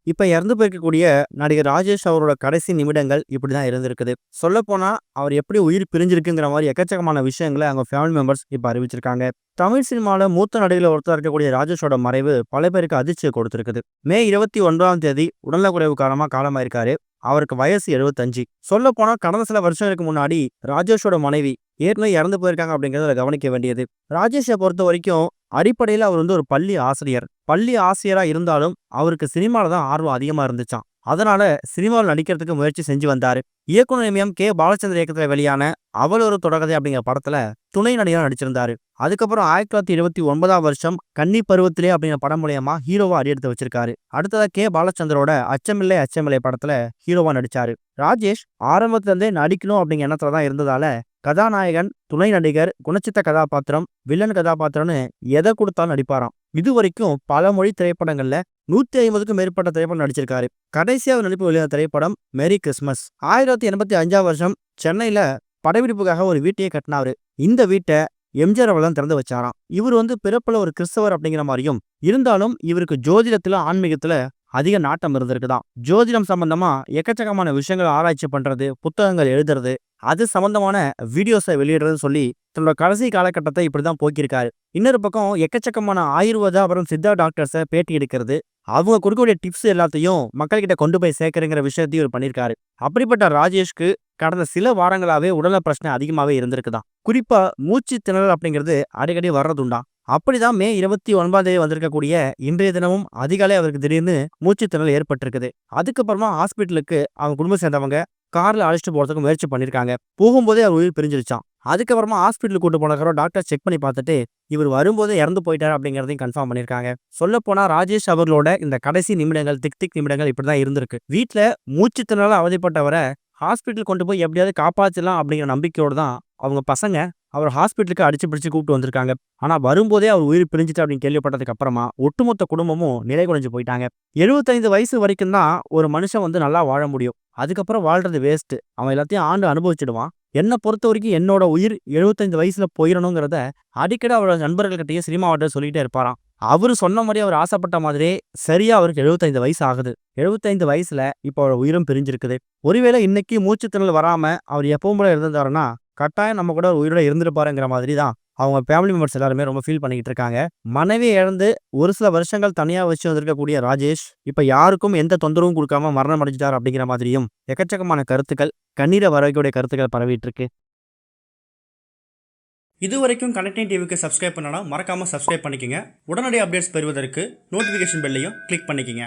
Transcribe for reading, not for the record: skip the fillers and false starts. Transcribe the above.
இப்ப இறந்து போயிருக்கக்கூடிய நடிகர் ராஜேஷ் அவரோட கடைசி நிமிடங்கள் இப்படிதான் இருந்திருக்குது. சொல்லப்போனா அவர் எப்படி உயிர் பிரிஞ்சிருக்குங்கிற மாதிரி எக்கச்சக்கமான விஷயங்களை அவங்க ஃபேமிலி மெம்பர்ஸ் இப்ப அறிவிச்சிருக்காங்க. தமிழ் சினிமால மூத்த நடிகர்கள் ஒருத்தர் இருக்கக்கூடிய ராஜேஷோட மறைவு பல பேருக்கு அதிர்ச்சியை கொடுத்திருக்குது. மே 21ஆம் தேதி உடல்நலக்குறைவு காரணமா காலமாயிருக்காரு. அவருக்கு வயசு 75. சொல்ல போனா கடந்த சில வருஷங்களுக்கு முன்னாடி ராஜேஷோட மனைவி ஏற்கனவே இறந்து போயிருக்காங்க அப்படிங்கறத கவனிக்க வேண்டியது. ராஜேஷை பொறுத்த வரைக்கும் அடிப்படையில அவர் ஒரு பள்ளி ஆசிரியர். பள்ளி ஆசிரியரா இருந்தாலும் அவருக்கு சினிமால தான் ஆர்வம் அதிகமா இருந்துச்சாம். அதனால சினிமாவில் நடிக்கிறதுக்கு முயற்சி செஞ்சு வந்தாரு. இயக்குனர் கே பாலச்சந்திர இயக்கத்துல வெளியான அவள் ஒரு தொடர்கதை அப்படிங்கிற படத்துல துணை நடிகரா நடிச்சிருந்தாரு. அதுக்கப்புறம் 1929ஆம் வருஷம் கன்னி பருவத்திலே அப்படிங்கிற படம் மூலியமா ஹீரோவா அடியெடுத்து வச்சிருக்காரு. அடுத்ததா பாலச்சந்திரோட அச்சமில்லை அச்சமில்லை படத்துல ஹீரோவா நடிச்சாரு. ராஜேஷ் ஆரம்பத்துல இருந்தே நடிக்கணும் அப்படிங்கிற எண்ணத்துல தான் இருந்ததால கதாநாயகன், துணை நடிகர், குணச்சித்த கதாபாத்திரம், வில்லன் கதாபாத்திரம்னு எதை கொடுத்தாலும் நடிப்பாராம். இது வரைக்கும் பல மொழி திரைப்படங்கள்ல 150க்கும் மேற்பட்ட திரைப்படம் நடிச்சிருக்காரு. கடைசியா அவர் நடிப்பு வெளியான திரைப்படம் மேரி கிறிஸ்மஸ். 1985ஆம் வருஷம் சென்னையில படப்பிடிப்புக்காக ஒரு வீட்டையே கட்டினாரு. இந்த வீட்டை எம்ஜிஆர் அவர்கள் தான் திறந்து வச்சாராம். இவர் பிறப்புல ஒரு கிறிஸ்தவர் அப்படிங்கிற மாதிரியும் இருந்தாலும் இவருக்கு ஜோதிடத்துல ஆன்மீகத்துல அதிக நாட்டம் இருந்திருக்குதான். ஜோதிடம் சம்பந்தமா எக்கச்சக்கமான விஷயங்கள் ஆராய்ச்சி பண்றது, புத்தகங்கள் எழுதுறது, அது சம்பந்தமான வீடியோஸை வெளியிடுறதுன்னு சொல்லி தன்னோட கடைசி காலகட்டத்தை இப்படிதான் போக்கியிருக்காரு. இன்னொரு பக்கம் எக்கச்சக்கமான ஆயுர்வேதா அப்புறம் சித்தா டாக்டர்ஸை பேட்டி எடுக்கிறது, அவங்க கொடுக்கக்கூடிய டிப்ஸ் எல்லாத்தையும் மக்கள்கிட்ட கொண்டு போய் சேர்க்கறங்கிற விஷயத்தையும் இவர் பண்ணியிருக்காரு. அப்படிப்பட்ட ராஜேஷ்க்கு கடந்த சில வாரங்களாவே உடல்நல பிரச்சனை அதிகமாவே இருந்திருக்குதான். குறிப்பா மூச்சு திணறல் அப்படிங்கிறது அடிக்கடி வர்றதுண்டா. அப்படிதான் மே 29ஆம் தேதி வந்திருக்கக்கூடிய இன்றைய தினமும் அதிகாலை அவருக்கு திடீர்னு மூச்சு திணறல் ஏற்பட்டிருக்குது. அதுக்கப்புறமா ஹாஸ்பிட்டலுக்கு அவங்க குடும்பம் சேர்ந்தவங்க கார்ல அழைச்சிட்டு போறதுக்கு முயற்சி பண்ணிருக்காங்க. போகும்போதே அவர் உயிர் பிரிஞ்சிருச்சான். அதுக்கப்புறமா ஹாஸ்பிட்டலுக்கு கூட்டு போனதுக்கப்புறம் டாக்டர் செக் பண்ணி பார்த்துட்டு இவர் வரும்போதே இறந்து போயிட்டாரு அப்படிங்கறதையும் கன்ஃபார்ம் பண்ணிருக்காங்க. சொல்ல போனா ராஜேஷ் அவர்களோட இந்த கடைசி நிமிடங்கள், திக் திக் நிமிடங்கள் இப்படிதான் இருந்திருக்கு. வீட்டுல மூச்சு திணறலால அவதிப்பட்டவரை ஹாஸ்பிட்டல் கொண்டு போய் எப்படியாவது காப்பாற்றலாம் அப்படிங்கிற நம்பிக்கையோடு தான் அவங்க பசங்க அவர் ஹாஸ்பிட்டலுக்கு அடிச்சு பிடிச்சு கூப்பிட்டு வந்திருக்காங்க. ஆனா வரும்போதே அவர் உயிர் பிரிஞ்சுட்டு அப்படின்னு கேள்விப்பட்டதுக்கு அப்புறமா ஒட்டுமொத்த குடும்பமும் நிலை குலைஞ்சு போயிட்டாங்க. 75 வயசு வரைக்கும் தான் ஒரு மனுஷன் நல்லா வாழ முடியும். அதுக்கப்புறம் வாழ்றது வேஸ்ட். அவன் எல்லாத்தையும் ஆண்டு அனுபவிச்சிடுவான். என்னை பொறுத்த வரைக்கும் என்னோட உயிர் 75 வயசுல போயிடணுங்கிறத அடிக்கடி அவரோட நண்பர்கள்கிட்டயே சினிமாவட்ட சொல்லிட்டே இருப்பாராம். அவரு சொன்ன மாதிரி அவர் ஆசைப்பட்ட மாதிரியே சரியா அவருக்கு 75 வயசு ஆகுது. 75 வயசுல இப்ப அவர் உயிரும் பிரிஞ்சிருக்குது. ஒருவேளை இன்னைக்கு மூச்சு திணறல் வராம அவர் எப்பவும் போல இருந்திருந்தாருன்னா கட்டாயம் நம்ம கூட உயிரோட இருந்திருப்பாருங்கிற மாதிரி தான் அவங்க ஃபேமிலி மெம்பர்ஸ் எல்லாருமே ரொம்ப ஃபீல் பண்ணிக்கிட்டு இருக்காங்க. மனைவி இழந்து ஒரு சில வருஷங்கள் தனியா வச்சு வந்திருக்கக்கூடிய ராஜேஷ் இப்ப யாருக்கும் எந்த தொந்தரவும் கொடுக்காம மரணம் அடைஞ்சிட்டார் அப்படிங்கிற மாதிரியும் எக்கச்சக்கமான கருத்துக்கள், கண்ணீரை வரக்கூடிய கருத்துக்கள் பரவிட்டு இருக்கு. இதுவரைக்கும் கனெக்டிங் டிவிக்கு சப்ஸ்கிரைப் பண்ணனா மறக்காம சப்ஸ்கிரைப் பண்ணிக்கங்க. உடனடி அப்டேட்ஸ் பெறுவதற்கு நோட்டிஃபிகேஷன் பெல்லையும் கிளிக் பண்ணிக்கங்க.